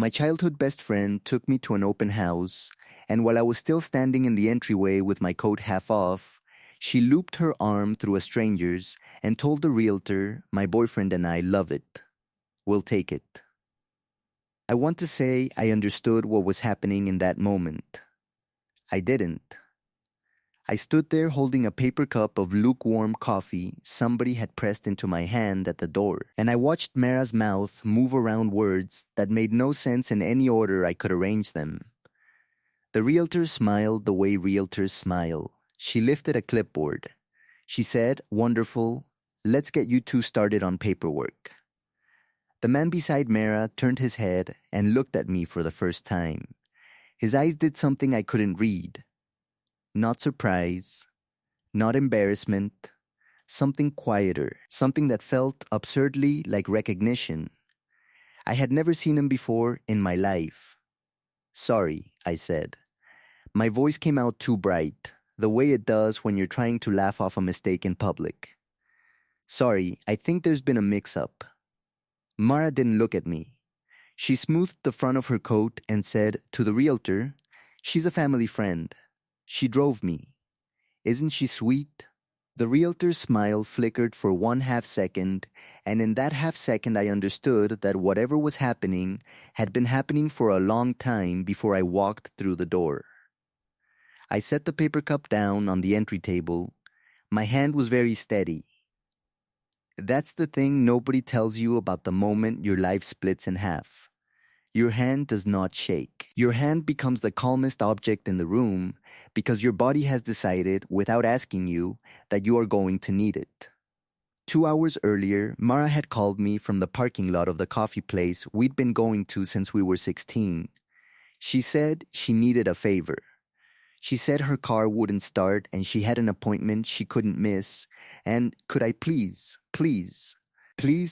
My childhood best friend took me to an open house, and while I was still standing in the entryway with my coat half off, she looped her arm through a stranger's and told the realtor, my boyfriend and I love it. We'll take it. I want to say I understood what was happening in that moment. I didn't. I stood there holding a paper cup of lukewarm coffee somebody had pressed into my hand at the door, and I watched Mara's mouth move around words that made no sense in any order I could arrange them. The realtor smiled the way realtors smile. She lifted a clipboard. She said, "Wonderful. Let's get you two started on paperwork." The man beside Mara turned his head and looked at me for the first time. His eyes did something I couldn't read. Not surprise, not embarrassment, something quieter, something that felt absurdly like recognition. I had never seen him before in my life. "Sorry," I said. My voice came out too bright, the way it does when you're trying to laugh off a mistake in public. "Sorry, I think there's been a mix-up." Mara didn't look at me. She smoothed the front of her coat and said to the realtor, "She's a family friend. She drove me. Isn't she sweet?" The realtor's smile flickered for 1/2 second, and in that half second I understood that whatever was happening had been happening for a long time before I walked through the door. I set the paper cup down on the entry table. My hand was very steady. That's the thing nobody tells you about the moment your life splits in half. Your hand does not shake. Your hand becomes the calmest object in the room because your body has decided, without asking you, that you are going to need it. 2 hours earlier, Mara had called me from the parking lot of the coffee place we'd been going to since we were 16. She said she needed a favor. She said her car wouldn't start and she had an appointment she couldn't miss, and could I please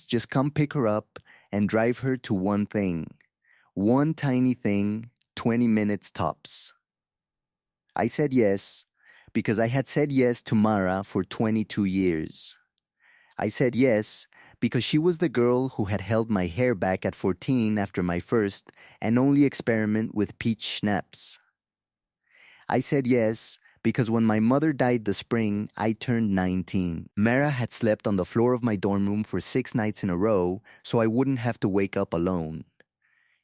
just come pick her up and drive her to one thing. One tiny thing, 20 minutes tops. I said yes, because I had said yes to Mara for 22 years. I said yes, because she was the girl who had held my hair back at 14 after my first and only experiment with peach schnapps. I said yes, because when my mother died the spring, I turned 19. Mara had slept on the floor of my dorm room for 6 nights in a row, so I wouldn't have to wake up alone.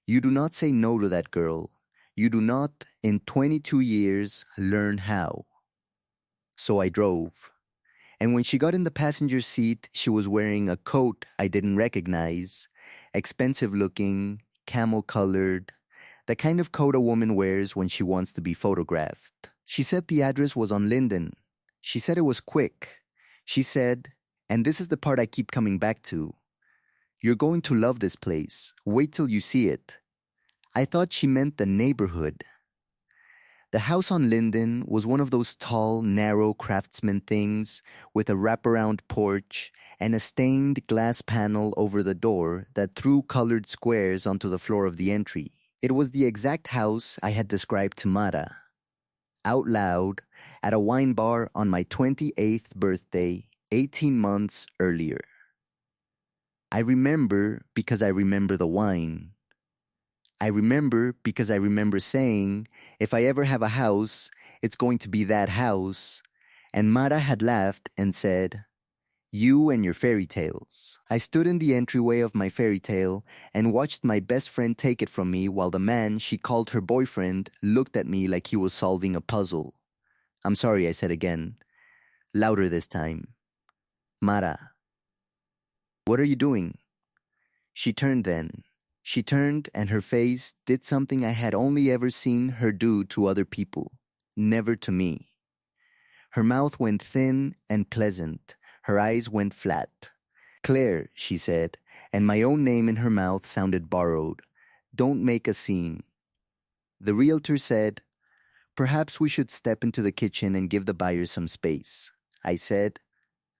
You do not say no to that girl. You do not, in 22 years, learn how. So I drove. And when she got in the passenger seat, she was wearing a coat I didn't recognize, expensive looking, camel-colored, the kind of coat a woman wears when she wants to be photographed. She said the address was on Linden. She said it was quick. She said, and this is the part I keep coming back to, "You're going to love this place. Wait till you see it." I thought she meant the neighborhood. The house on Linden was one of those tall, narrow craftsman things with a wraparound porch and a stained glass panel over the door that threw colored squares onto the floor of the entry. It was the exact house I had described to Mara, out loud, at a wine bar on my 28th birthday, 18 months earlier. I remember because I remember the wine. I remember because I remember saying, if I ever have a house, it's going to be that house. And Mara had laughed and said, "You and your fairy tales." I stood in the entryway of my fairy tale and watched my best friend take it from me while the man she called her boyfriend looked at me like he was solving a puzzle. "I'm sorry," I said again, louder this time. "Mara, what are you doing?" She turned then. She turned and her face did something I had only ever seen her do to other people, never to me. Her mouth went thin and pleasant. Her eyes went flat. "Claire," she said, and my own name in her mouth sounded borrowed. "Don't make a scene." The realtor said, "Perhaps we should step into the kitchen and give the buyers some space." I said,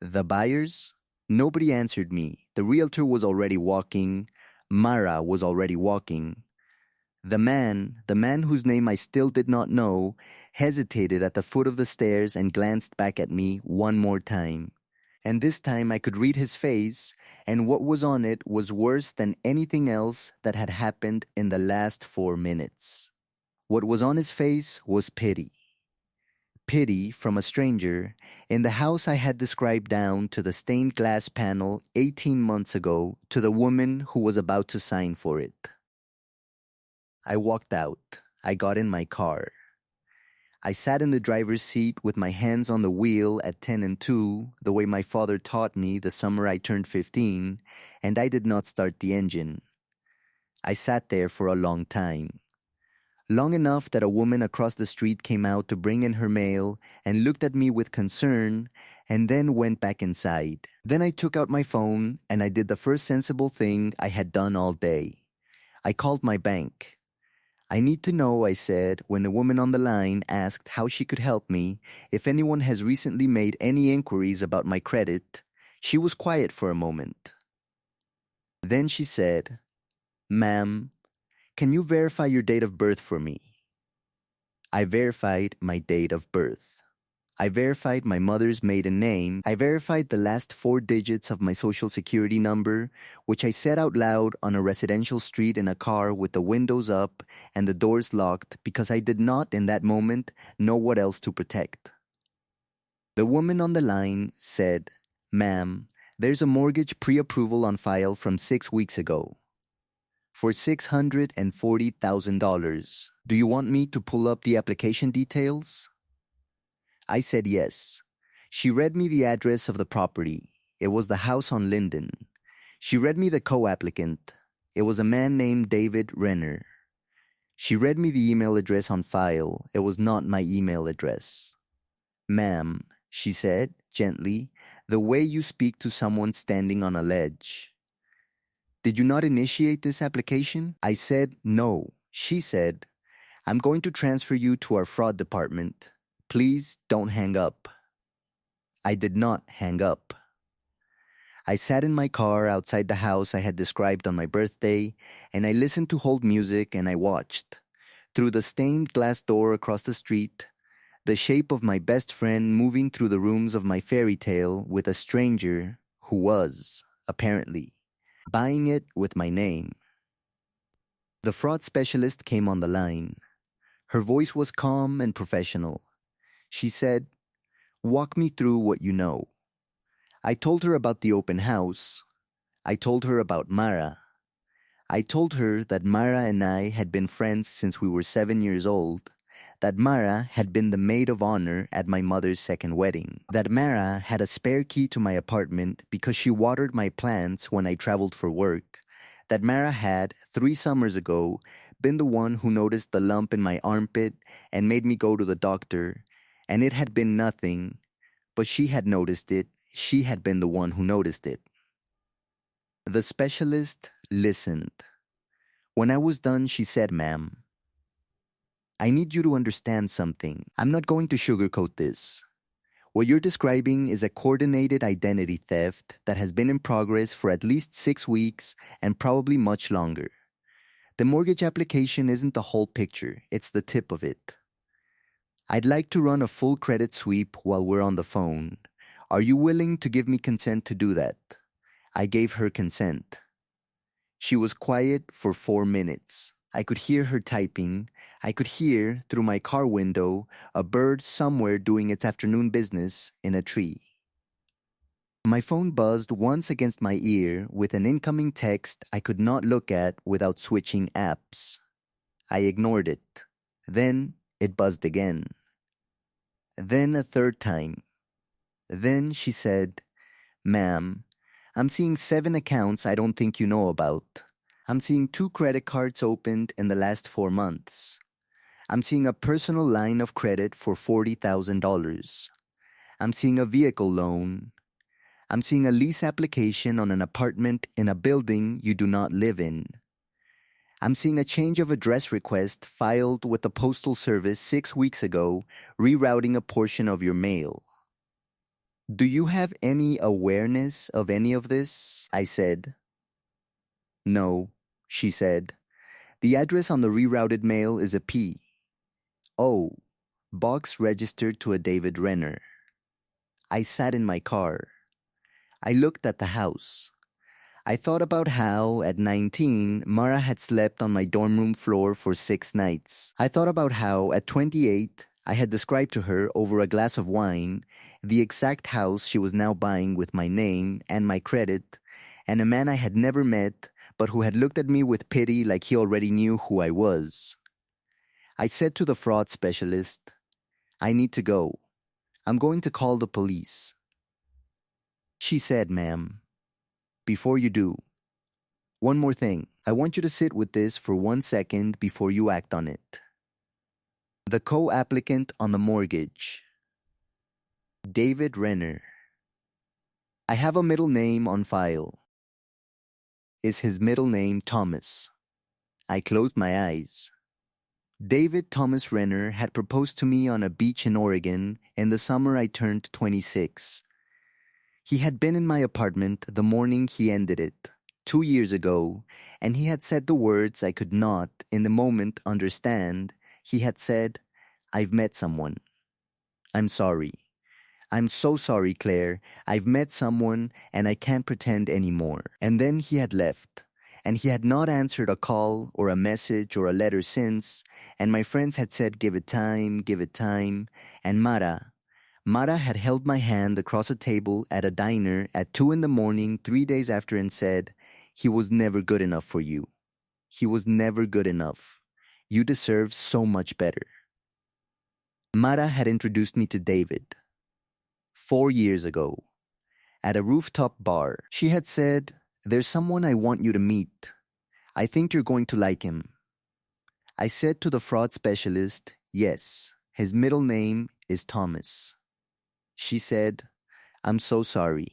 "The buyers?" Nobody answered me. The realtor was already walking. Mara was already walking. The man whose name I still did not know, hesitated at the foot of the stairs and glanced back at me one more time. And this time I could read his face, and what was on it was worse than anything else that had happened in the last 4 minutes. What was on his face was pity. Pity from a stranger in the house I had described down to the stained glass panel 18 months ago to the woman who was about to sign for it. I walked out. I got in my car. I sat in the driver's seat with my hands on the wheel at 10 and 2, the way my father taught me the summer I turned 15, and I did not start the engine. I sat there for a long time. Long enough that a woman across the street came out to bring in her mail and looked at me with concern and then went back inside. Then I took out my phone and I did the first sensible thing I had done all day. I called my bank. I need to know, I said, when the woman on the line asked how she could help me, if anyone has recently made any inquiries about my credit. She was quiet for a moment. Then she said, "Ma'am, can you verify your date of birth for me?" I verified my date of birth. I verified my mother's maiden name. I verified the last 4 digits of my social security number, which I said out loud on a residential street in a car with the windows up and the doors locked because I did not in that moment know what else to protect. The woman on the line said, "Ma'am, there's a mortgage pre-approval on file from 6 weeks ago for $640,000. Do you want me to pull up the application details?" I said yes. She read me the address of the property. It was the house on Linden. She read me the co-applicant. It was a man named David Renner. She read me the email address on file. It was not my email address. "Ma'am," she said, gently, the way you speak to someone standing on a ledge. "Did you not initiate this application?" I said no. She said, "I'm going to transfer you to our fraud department. Please don't hang up." I did not hang up. I sat in my car outside the house I had described on my birthday, and I listened to hold music and I watched, through the stained glass door across the street, the shape of my best friend moving through the rooms of my fairy tale with a stranger who was, apparently, buying it with my name. The fraud specialist came on the line. Her voice was calm and professional. She said, "Walk me through what you know." I told her about the open house. I told her about Mara. I told her that Mara and I had been friends since we were 7 years old, that Mara had been the maid of honor at my mother's second wedding, that Mara had a spare key to my apartment because she watered my plants when I traveled for work, that Mara had, 3 summers ago, been the one who noticed the lump in my armpit and made me go to the doctor, and it had been nothing, but she had noticed it. She had been the one who noticed it. The specialist listened. When I was done, she said, "Ma'am, I need you to understand something. I'm not going to sugarcoat this. What you're describing is a coordinated identity theft that has been in progress for at least 6 weeks and probably much longer. The mortgage application isn't the whole picture, it's the tip of it. I'd like to run a full credit sweep while we're on the phone. Are you willing to give me consent to do that?" I gave her consent. She was quiet for 4 minutes. I could hear her typing. I could hear, through my car window, a bird somewhere doing its afternoon business in a tree. My phone buzzed once against my ear with an incoming text I could not look at without switching apps. I ignored it. Then it buzzed again. Then a third time. Then she said, "Ma'am, I'm seeing 7 accounts I don't think you know about. I'm seeing 2 credit cards opened in the last 4 months. I'm seeing a personal line of credit for $40,000. I'm seeing a vehicle loan. I'm seeing a lease application on an apartment in a building you do not live in. I'm seeing a change of address request filed with the Postal Service 6 weeks ago, rerouting a portion of your mail. Do you have any awareness of any of this?" I said. "No," she said. "The address on the rerouted mail is a P. Oh, box registered to a David Renner." I sat in my car. I looked at the house. I thought about how, at 19, Mara had slept on my dorm room floor for 6 nights. I thought about how, at 28, I had described to her over a glass of wine the exact house she was now buying with my name and my credit, and a man I had never met but who had looked at me with pity like he already knew who I was. I said to the fraud specialist, "I need to go. I'm going to call the police." She said, "Ma'am, before you do, one more thing. I want you to sit with this for 1 second before you act on it." The co-applicant on the mortgage. David Renner. I have a middle name on file. Is his middle name Thomas? I closed my eyes. David Thomas Renner had proposed to me on a beach in Oregon in the summer I turned 26. He had been in my apartment the morning he ended it, 2 years ago, and he had said the words I could not, in the moment, understand. He had said, "I've met someone. I'm sorry. I'm so sorry, Claire. I've met someone and I can't pretend anymore." And then he had left. And he had not answered a call or a message or a letter since, and my friends had said, give it time, and Mara had held my hand across a table at a diner at 2 in the morning 3 days after and said, "He was never good enough for you. He was never good enough. You deserve so much better." Mara had introduced me to David 4 years ago at a rooftop bar. She had said, "There's someone I want you to meet. I think you're going to like him." I said to the fraud specialist, "Yes, his middle name is Thomas." She said, "I'm so sorry."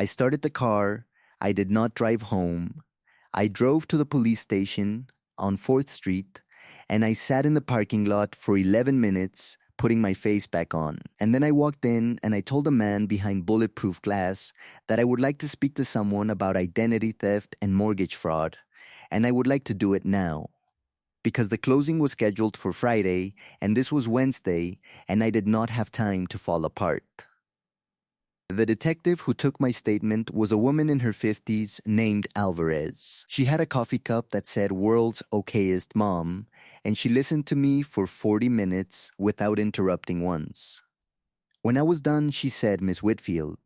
I started the car. I did not drive home. I drove to the police station on 4th Street, and I sat in the parking lot for 11 minutes, putting my face back on. And then I walked in and I told a man behind bulletproof glass that I would like to speak to someone about identity theft and mortgage fraud, and I would like to do it now. Because the closing was scheduled for Friday, and this was Wednesday, and I did not have time to fall apart. The detective who took my statement was a woman in her 50s named Alvarez. She had a coffee cup that said "World's Okayest Mom," and she listened to me for 40 minutes without interrupting once. When I was done, she said, "Miss Whitfield,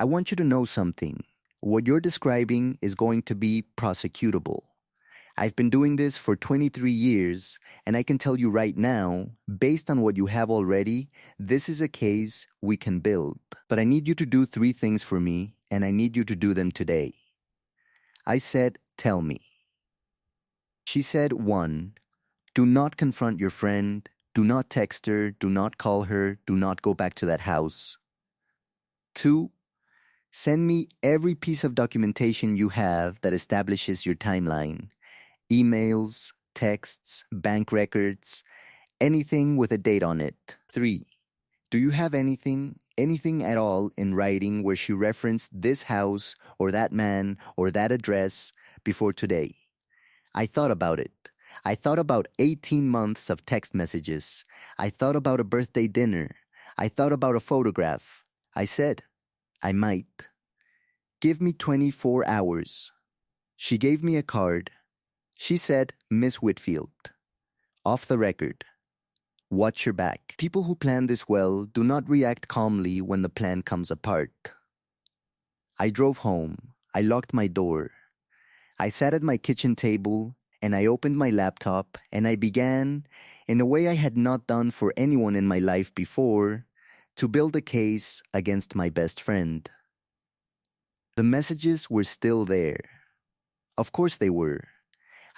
I want you to know something. What you're describing is going to be prosecutable. I've been doing this for 23 years, and I can tell you right now, based on what you have already, this is a case we can build. But I need you to do 3 things for me, and I need you to do them today." I said, "Tell me." She said, 1, do not confront your friend, do not text her, do not call her, do not go back to that house. 2, send me every piece of documentation you have that establishes your timeline. Emails, texts, bank records, anything with a date on it. 3, do you have anything at all in writing where she referenced this house or that man or that address before today? I thought about it. I thought about 18 months of text messages. I thought about a birthday dinner. I thought about a photograph. I said, "I might. Give me 24 hours. She gave me a card. She said, "Miss Whitfield, off the record, watch your back. People who plan this well do not react calmly when the plan comes apart." I drove home. I locked my door. I sat at my kitchen table and I opened my laptop and I began, in a way I had not done for anyone in my life before, to build a case against my best friend. The messages were still there. Of course they were.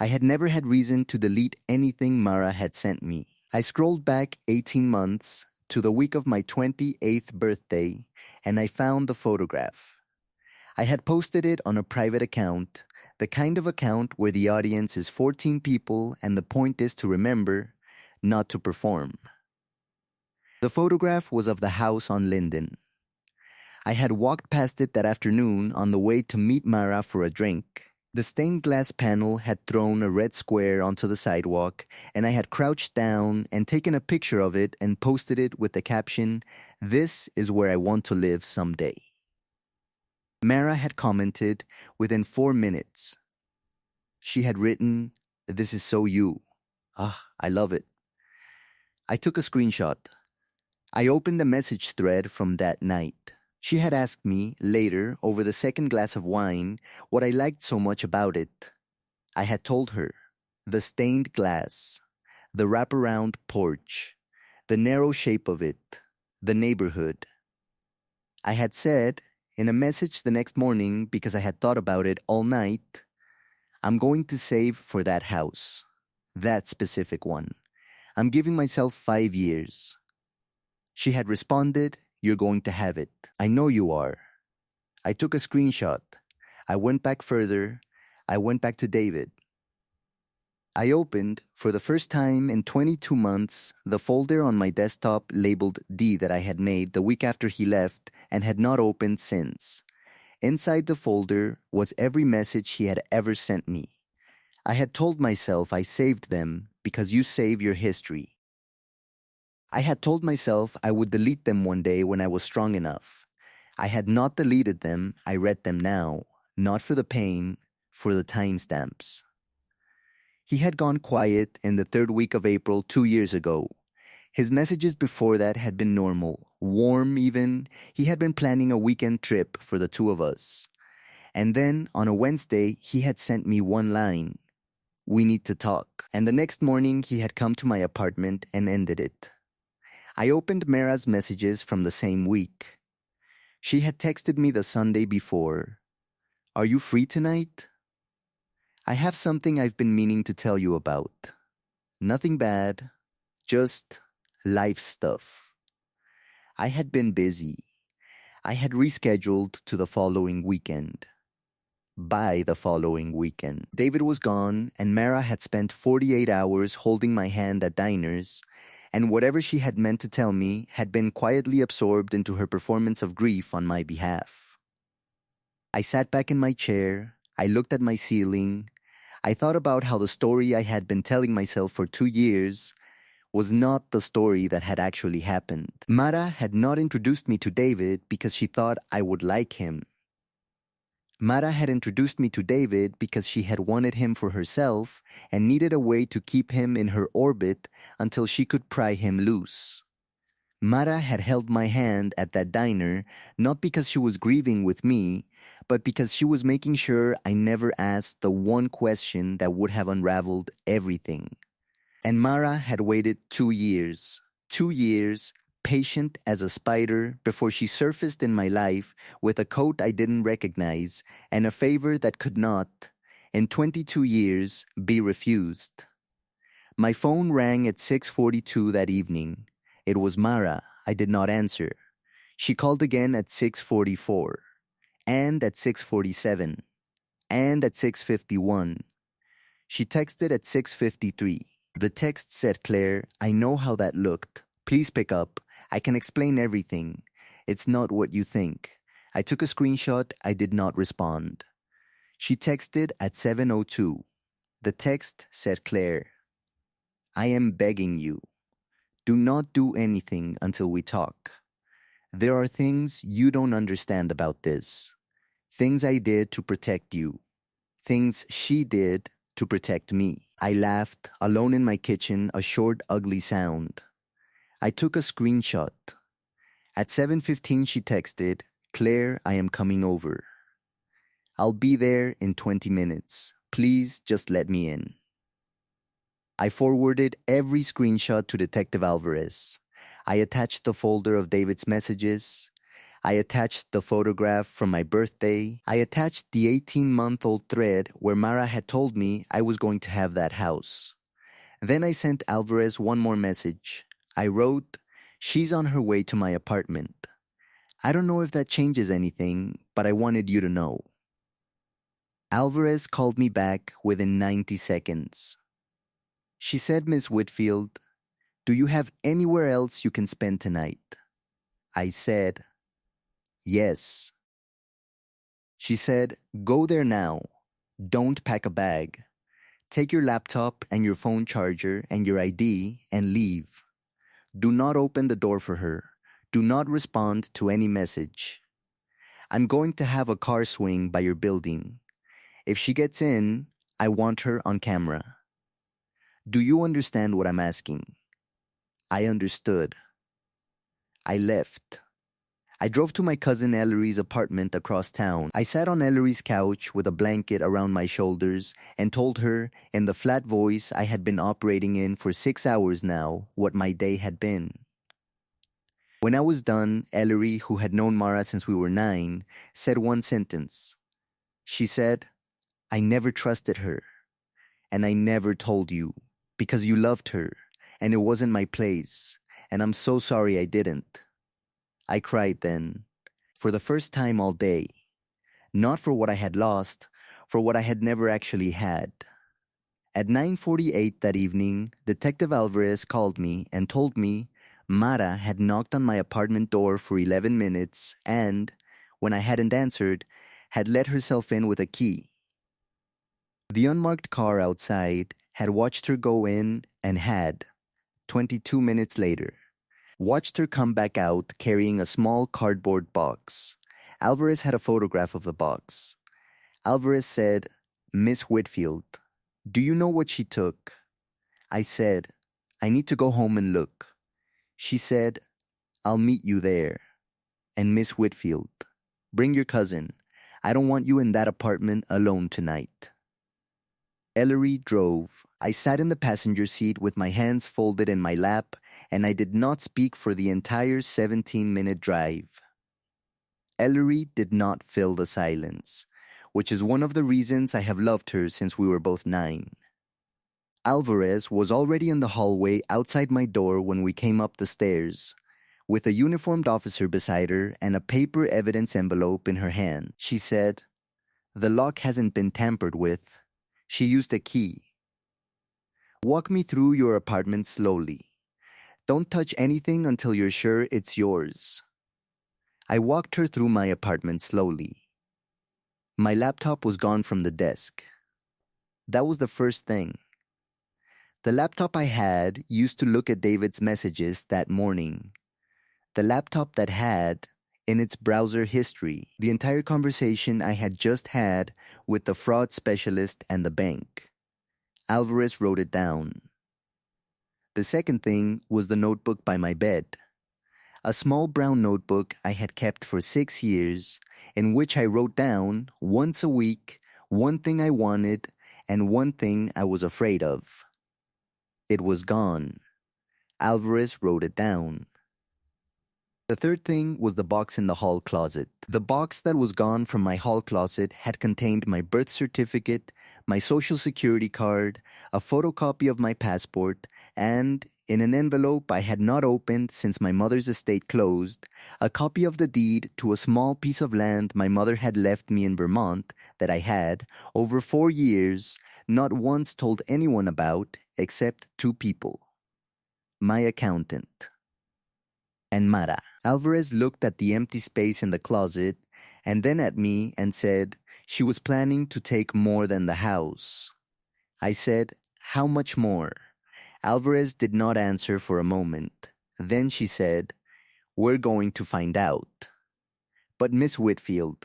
I had never had reason to delete anything Mara had sent me. I scrolled back 18 months to the week of my 28th birthday, and I found the photograph. I had posted it on a private account, the kind of account where the audience is 14 people and the point is to remember, not to perform. The photograph was of the house on Linden. I had walked past it that afternoon on the way to meet Mara for a drink. The stained glass panel had thrown a red square onto the sidewalk, and I had crouched down and taken a picture of it and posted it with the caption, "This is where I want to live someday." Mara had commented within 4 minutes. She had written, "This is so you. Ah, I love it." I took a screenshot. I opened the message thread from that night. She had asked me later, over the second glass of wine, what I liked so much about it. I had told her. The stained glass, the wraparound porch, the narrow shape of it, the neighborhood. I had said, in a message the next morning because I had thought about it all night, I'm going to save for that house. That specific one. I'm giving myself 5 years. She had responded, "You're going to have it. I know you are." I took a screenshot. I went back further. I went back to David. I opened, for the first time in 22 months, the folder on my desktop labeled D that I had made the week after he left and had not opened since. Inside the folder was every message he had ever sent me. I had told myself I saved them because you save your history. I had told myself I would delete them one day when I was strong enough. I had not deleted them, I read them now, not for the pain, for the timestamps. He had gone quiet in the third week of April 2 years ago. His messages before that had been normal, warm even. He had been planning a weekend trip for the two of us. And then, on a Wednesday, he had sent me one line. "We need to talk." And the next morning, he had come to my apartment and ended it. I opened Mara's messages from the same week. She had texted me the Sunday before. "Are you free tonight? I have something I've been meaning to tell you about. Nothing bad, just life stuff." I had been busy. I had rescheduled to the following weekend. By the following weekend, David was gone, and Mara had spent 48 hours holding my hand at diners, and whatever she had meant to tell me had been quietly absorbed into her performance of grief on my behalf. I sat back in my chair. I looked at my ceiling. I thought about how the story I had been telling myself for 2 years was not the story that had actually happened. Mara had not introduced me to David because she thought I would like him. Mara had introduced me to David because she had wanted him for herself and needed a way to keep him in her orbit until she could pry him loose. Mara had held my hand at that diner not because she was grieving with me, but because she was making sure I never asked the one question that would have unraveled everything. And Mara had waited 2 years. 2 years, patient as a spider, before she surfaced in my life with a coat I didn't recognize and a favor that could not, in 22 years, be refused. My phone rang at 6:42 that evening. It was Mara. I did not answer. She called again at 6:44, and at 6:47, and at 6:51. She texted at 6:53. The text said, "Claire, I know how that looked. Please pick up. I can explain everything. It's not what you think." I took a screenshot. I did not respond. She texted at 7:02. The text said, "Claire, I am begging you. Do not do anything until we talk. There are things you don't understand about this. Things I did to protect you. Things she did to protect me." I laughed, alone in my kitchen, a short, ugly sound. I took a screenshot. At 7:15 she texted, "Claire, I am coming over. I'll be there in 20 minutes. Please just let me in." I forwarded every screenshot to Detective Alvarez. I attached the folder of David's messages. I attached the photograph from my birthday. I attached the 18-month-old thread where Mara had told me I was going to have that house. Then I sent Alvarez one more message. I wrote, "She's on her way to my apartment. I don't know if that changes anything, but I wanted you to know." Alvarez called me back within 90 seconds. She said, "Miss Whitfield, do you have anywhere else you can spend tonight?" I said, "Yes." She said, "Go there now. Don't pack a bag. Take your laptop and your phone charger and your ID and leave. Do not open the door for her. Do not respond to any message." I'm going to have a car swing by your building. If she gets in, I want her on camera. Do you understand what I'm asking? I understood. I left. I drove to my cousin Ellery's apartment across town. I sat on Ellery's couch with a blanket around my shoulders and told her, in the flat voice I had been operating in for 6 hours now, what my day had been. When I was done, Ellery, who had known Mara since we were 9, said one sentence. She said, I never trusted her, and I never told you, because you loved her, and it wasn't my place, and I'm so sorry I didn't. I cried then, for the first time all day, not for what I had lost, for what I had never actually had. At 9:48 that evening, Detective Alvarez called me and told me Mara had knocked on my apartment door for 11 minutes and, when I hadn't answered, had let herself in with a key. The unmarked car outside had watched her go in and had, 22 minutes later, watched her come back out carrying a small cardboard box. Alvarez had a photograph of the box. Alvarez said, Miss Whitfield, do you know what she took? I said, I need to go home and look. She said, I'll meet you there. And Miss Whitfield, bring your cousin. I don't want you in that apartment alone tonight. Ellery drove. I sat in the passenger seat with my hands folded in my lap, and I did not speak for the entire 17-minute drive. Ellery did not fill the silence, which is one of the reasons I have loved her since we were both 9. Alvarez was already in the hallway outside my door when we came up the stairs, with a uniformed officer beside her and a paper evidence envelope in her hand. She said, The lock hasn't been tampered with. She used a key. Walk me through your apartment slowly. Don't touch anything until you're sure it's yours. I walked her through my apartment slowly. My laptop was gone from the desk. That was the first thing. The laptop I had used to look at David's messages that morning. The laptop that had, in its browser history, the entire conversation I had just had with the fraud specialist and the bank. Alvarez wrote it down. The second thing was the notebook by my bed. A small brown notebook I had kept for 6 years, in which I wrote down, once a week, one thing I wanted and one thing I was afraid of. It was gone. Alvarez wrote it down. The third thing was the box in the hall closet. The box that was gone from my hall closet had contained my birth certificate, my social security card, a photocopy of my passport, and, in an envelope I had not opened since my mother's estate closed, a copy of the deed to a small piece of land my mother had left me in Vermont that I had, over 4 years, not once told anyone about except 2 people. My accountant and Mara. Alvarez looked at the empty space in the closet and then at me and said she was planning to take more than the house. I said, How much more? Alvarez did not answer for a moment. Then she said, We're going to find out. But Miss Whitfield,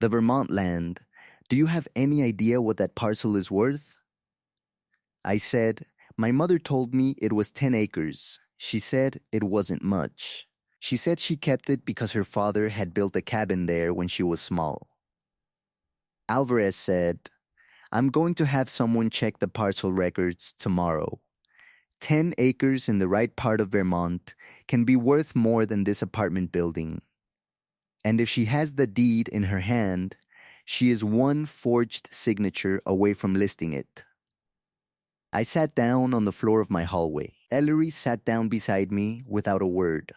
the Vermont land, do you have any idea what that parcel is worth? I said, My mother told me it was 10 acres. She said it wasn't much. She said she kept it because her father had built a cabin there when she was small. Alvarez said, I'm going to have someone check the parcel records tomorrow. 10 acres in the right part of Vermont can be worth more than this apartment building. And if she has the deed in her hand, she is one forged signature away from listing it. I sat down on the floor of my hallway. Ellery sat down beside me without a word.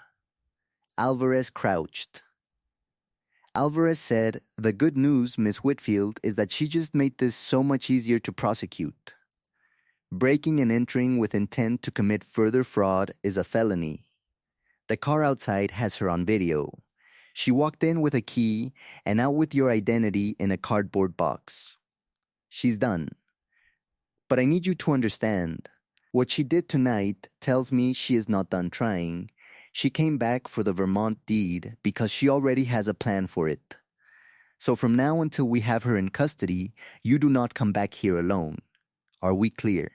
Alvarez crouched. Alvarez said, The good news, Miss Whitfield, is that she just made this so much easier to prosecute. Breaking and entering with intent to commit further fraud is a felony. The car outside has her on video. She walked in with a key and out with your identity in a cardboard box. She's done. But I need you to understand. What she did tonight tells me she is not done trying. She came back for the Vermont deed because she already has a plan for it. So from now until we have her in custody, you do not come back here alone. Are we clear?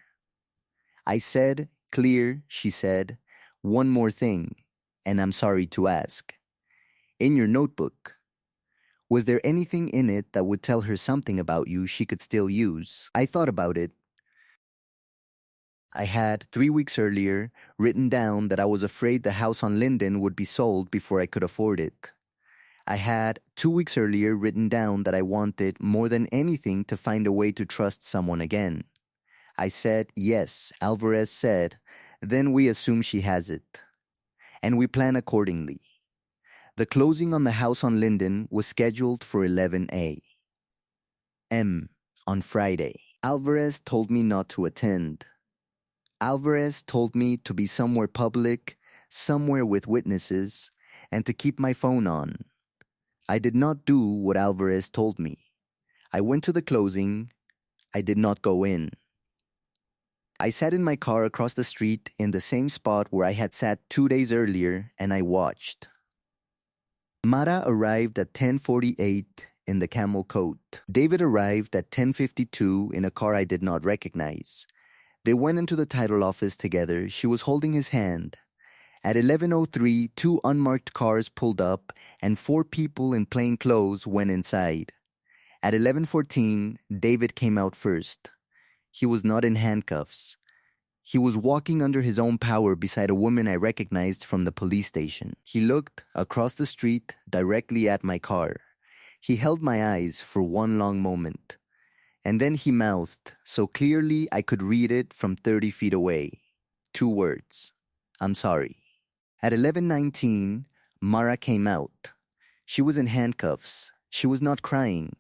I said, clear, she said. One more thing, and I'm sorry to ask. In your notebook, was there anything in it that would tell her something about you she could still use? I thought about it. I had, 3 weeks earlier, written down that I was afraid the house on Linden would be sold before I could afford it. I had, 2 weeks earlier, written down that I wanted, more than anything, to find a way to trust someone again. I said, yes, Alvarez said, then we assume she has it. And we plan accordingly. The closing on the house on Linden was scheduled for 11 a.m. on Friday. Alvarez told me not to attend. Alvarez told me to be somewhere public, somewhere with witnesses, and to keep my phone on. I did not do what Alvarez told me. I went to the closing. I did not go in. I sat in my car across the street in the same spot where I had sat 2 days earlier, and I watched. Mara arrived at 10:48 in the camel coat. David arrived at 10:52 in a car I did not recognize. They went into the title office together. She was holding his hand. At 11:03, 2 unmarked cars pulled up, and 4 people in plain clothes went inside. At 11:14, David came out first. He was not in handcuffs. He was walking under his own power beside a woman I recognized from the police station. He looked across the street directly at my car. He held my eyes for one long moment. And then he mouthed, so clearly I could read it from 30 feet away. 2 words. I'm sorry. At 11:19, Mara came out. She was in handcuffs. She was not crying.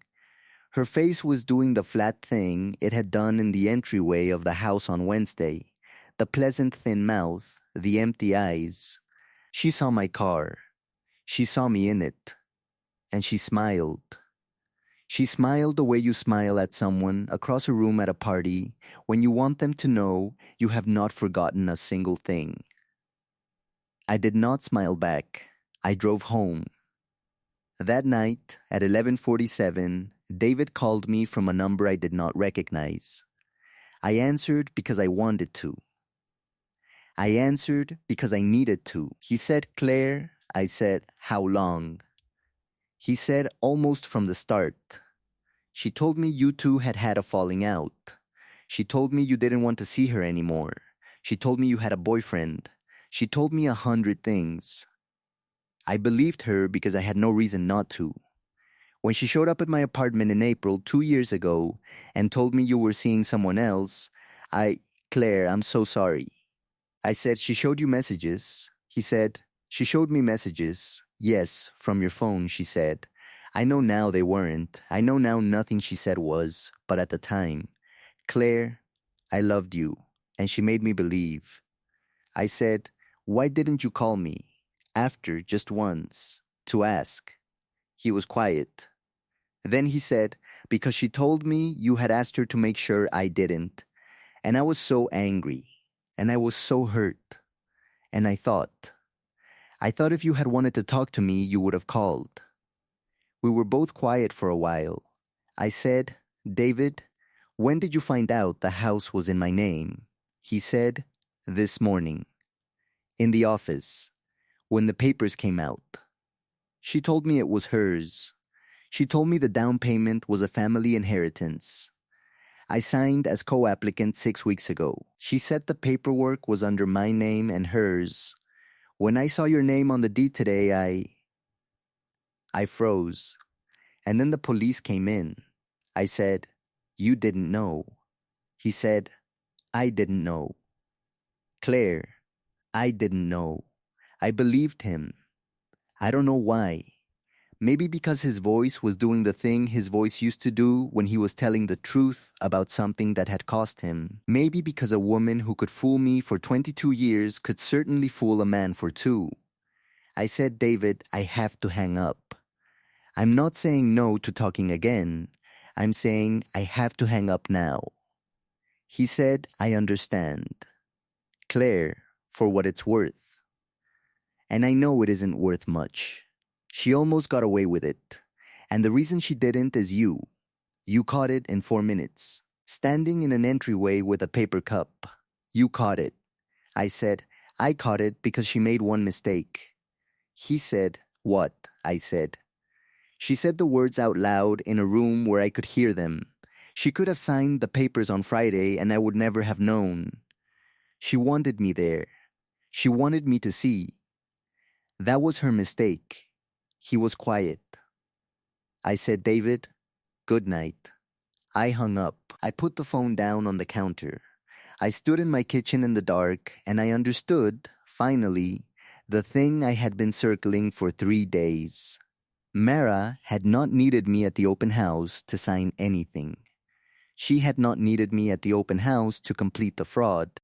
Her face was doing the flat thing it had done in the entryway of the house on Wednesday. The pleasant thin mouth, the empty eyes. She saw my car. She saw me in it. And she smiled. She smiled the way you smile at someone across a room at a party when you want them to know you have not forgotten a single thing. I did not smile back. I drove home. That night, at 11:47, David called me from a number I did not recognize. I answered because I wanted to. I answered because I needed to. He said, Claire. I said, how long? He said, almost from the start. She told me you two had had a falling out. She told me you didn't want to see her anymore. She told me you had a boyfriend. She told me 100 things. I believed her because I had no reason not to. When she showed up at my apartment in April 2 years ago and told me you were seeing someone else, Claire, I'm so sorry. I said, she showed you messages. He said, she showed me messages. Yes, from your phone, she said. I know now they weren't. I know now nothing she said was, but at the time, Claire, I loved you, and she made me believe. I said, why didn't you call me? After, just once, to ask. He was quiet. Then he said, because she told me you had asked her to make sure I didn't. And I was so angry, and I was so hurt. And I thought if you had wanted to talk to me, you would have called. We were both quiet for a while. I said, David, when did you find out the house was in my name? He said, this morning. In the office, when the papers came out. She told me it was hers. She told me the down payment was a family inheritance. I signed as co-applicant 6 weeks ago. She said the paperwork was under my name and hers. When I saw your name on the deed today, I froze. And then the police came in. I said, you didn't know. He said, I didn't know. Claire, I didn't know. I believed him. I don't know why. Maybe because his voice was doing the thing his voice used to do when he was telling the truth about something that had cost him. Maybe because a woman who could fool me for 22 years could certainly fool a man for 2. I said, David, I have to hang up. I'm not saying no to talking again. I'm saying I have to hang up now. He said, I understand. Claire, for what it's worth. And I know it isn't worth much. She almost got away with it. And the reason she didn't is you. You caught it in 4 minutes. Standing in an entryway with a paper cup. You caught it. I said, I caught it because she made one mistake. He said, what? I said. She said the words out loud in a room where I could hear them. She could have signed the papers on Friday and I would never have known. She wanted me there. She wanted me to see. That was her mistake. He was quiet. I said, David, good night. I hung up. I put the phone down on the counter. I stood in my kitchen in the dark and I understood, finally, the thing I had been circling for 3 days. Mara had not needed me at the open house to sign anything. She had not needed me at the open house to complete the fraud.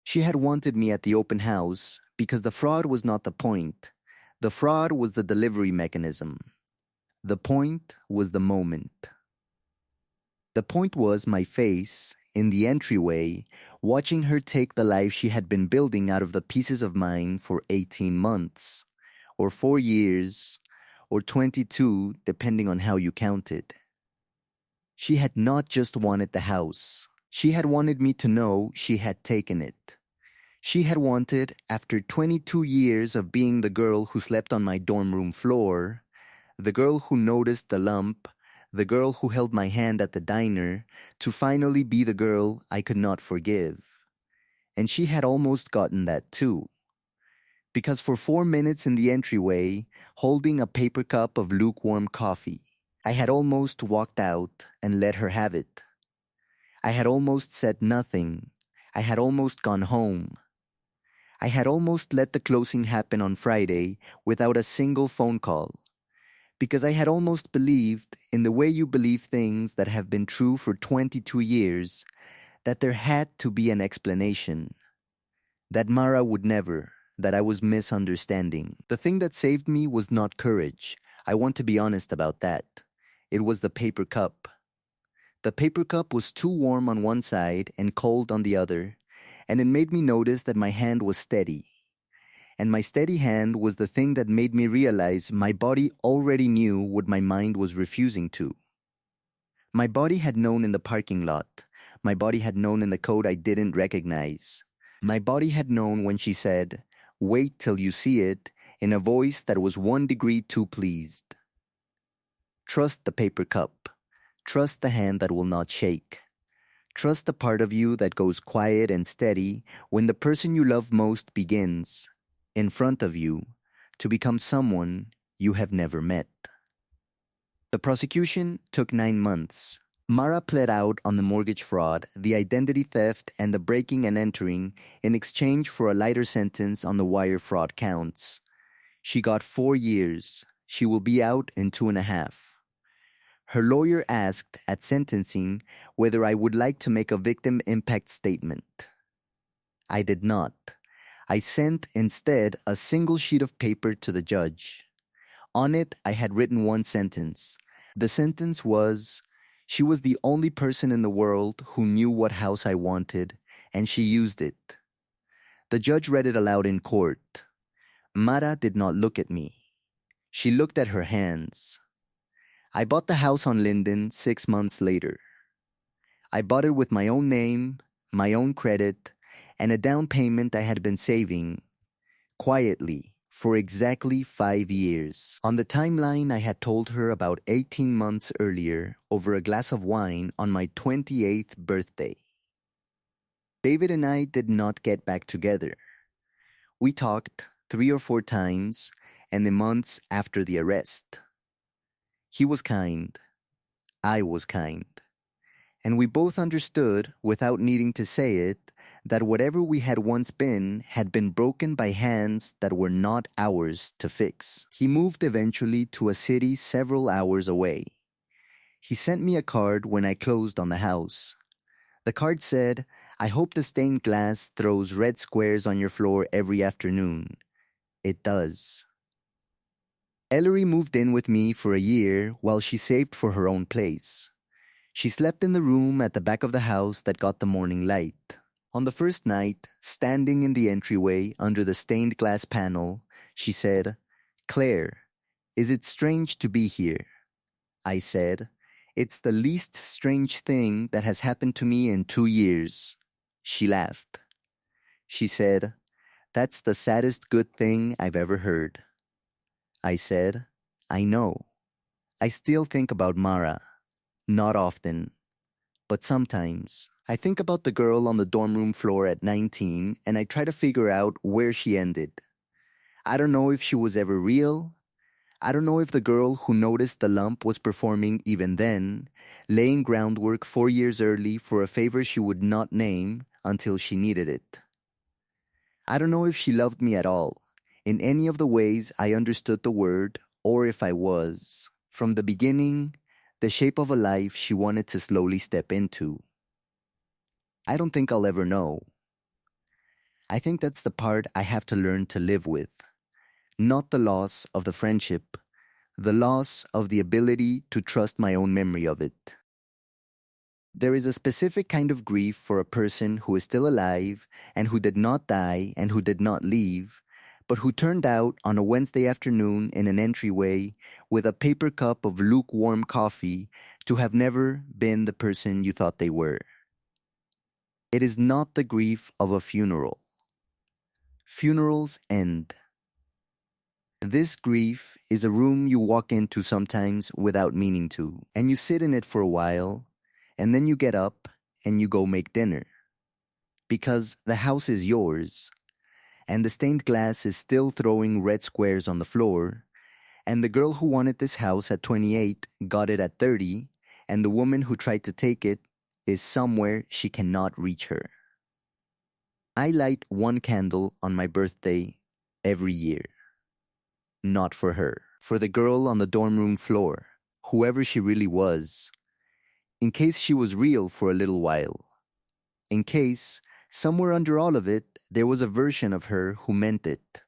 She had wanted me at the open house because the fraud was not the point. The fraud was the delivery mechanism. The point was the moment. The point was my face in the entryway, watching her take the life she had been building out of the pieces of mine for 18 months, or 4 years, or 22, depending on how you counted. She had not just wanted the house. She had wanted me to know she had taken it. She had wanted, after 22 years of being the girl who slept on my dorm room floor, the girl who noticed the lump, the girl who held my hand at the diner, to finally be the girl I could not forgive. And she had almost gotten that too. Because for 4 minutes in the entryway, holding a paper cup of lukewarm coffee, I had almost walked out and let her have it. I had almost said nothing. I had almost gone home. I had almost let the closing happen on Friday without a single phone call. Because I had almost believed, in the way you believe things that have been true for 22 years, that there had to be an explanation. That Mara would never, that I was misunderstanding. The thing that saved me was not courage. I want to be honest about that. It was the paper cup. The paper cup was too warm on one side and cold on the other, and it made me notice that my hand was steady. And my steady hand was the thing that made me realize my body already knew what my mind was refusing to. My body had known in the parking lot. My body had known in the code I didn't recognize. My body had known when she said, "Wait till you see it," in a voice that was 1 degree too pleased. Trust the paper cup. Trust the hand that will not shake. Trust the part of you that goes quiet and steady when the person you love most begins, in front of you, to become someone you have never met. The prosecution took 9 months. Mara pled out on the mortgage fraud, the identity theft, and the breaking and entering in exchange for a lighter sentence on the wire fraud counts. She got 4 years. She will be out in 2.5. Her lawyer asked at sentencing whether I would like to make a victim impact statement. I did not. I sent instead a single sheet of paper to the judge. On it, I had written one sentence. The sentence was, she was the only person in the world who knew what house I wanted, and she used it. The judge read it aloud in court. Mara did not look at me. She looked at her hands. I bought the house on Linden 6 months later. I bought it with my own name, my own credit, and a down payment I had been saving, quietly, for exactly 5 years. On the timeline I had told her about 18 months earlier over a glass of wine on my 28th birthday. David and I did not get back together. We talked 3 or 4 times in the months after the arrest. He was kind. I was kind. And we both understood, without needing to say it, that whatever we had once been had been broken by hands that were not ours to fix. He moved eventually to a city several hours away. He sent me a card when I closed on the house. The card said, "I hope the stained glass throws red squares on your floor every afternoon." It does. Ellery moved in with me for a year while she saved for her own place. She slept in the room at the back of the house that got the morning light. On the first night, standing in the entryway under the stained glass panel, she said, "Claire, Is it strange to be here? I said. It's the least strange thing that has happened to me in 2 years. She laughed. She said, That's the saddest good thing I've ever heard. I said, I know. I still think about Mara. Not often, but sometimes. I think about the girl on the dorm room floor at 19 and I try to figure out where she ended. I don't know if she was ever real. I don't know if the girl who noticed the lump was performing even then, laying groundwork 4 years early for a favor she would not name until she needed it. I don't know if she loved me at all, in any of the ways I understood the word, or if I was, from the beginning, the shape of a life she wanted to slowly step into. I don't think I'll ever know. I think that's the part I have to learn to live with. Not the loss of the friendship, the loss of the ability to trust my own memory of it. There is a specific kind of grief for a person who is still alive and who did not die and who did not leave, but who turned out on a Wednesday afternoon in an entryway with a paper cup of lukewarm coffee to have never been the person you thought they were. It is not the grief of a funeral. Funerals end. This grief is a room you walk into sometimes without meaning to, and you sit in it for a while, and then you get up and you go make dinner. Because the house is yours, and the stained glass is still throwing red squares on the floor, and the girl who wanted this house at 28 got it at 30, and the woman who tried to take it is somewhere she cannot reach her. I light one candle on my birthday every year. Not for her, for the girl on the dorm room floor, whoever she really was, in case she was real for a little while, in case, somewhere under all of it, there was a version of her who meant it.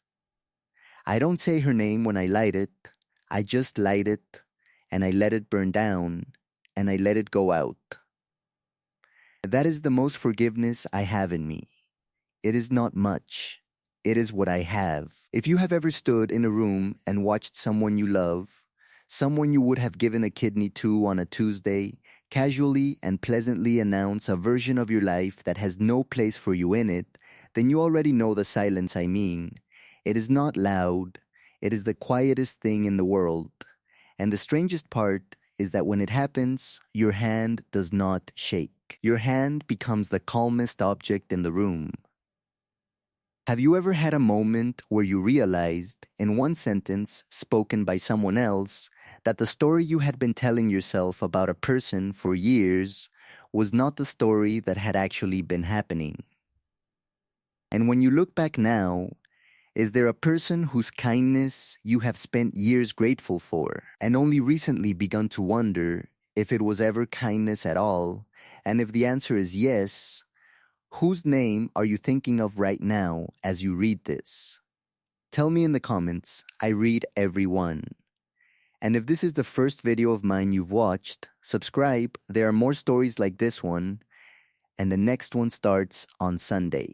I don't say her name when I light it, I just light it, and I let it burn down, and I let it go out. That is the most forgiveness I have in me. It is not much. It is what I have. If you have ever stood in a room and watched someone you love, someone you would have given a kidney to on a Tuesday, casually and pleasantly announce a version of your life that has no place for you in it, then you already know the silence I mean. It is not loud. It is the quietest thing in the world. And the strangest part is that when it happens, your hand does not shake. Your hand becomes the calmest object in the room. Have you ever had a moment where you realized, in one sentence spoken by someone else, that the story you had been telling yourself about a person for years was not the story that had actually been happening? And when you look back now, is there a person whose kindness you have spent years grateful for and only recently begun to wonder if it was ever kindness at all? And if the answer is yes, whose name are you thinking of right now as you read this? Tell me in the comments. I read every one. And if this is the first video of mine you've watched, subscribe. There are more stories like this one, and the next one starts on Sunday.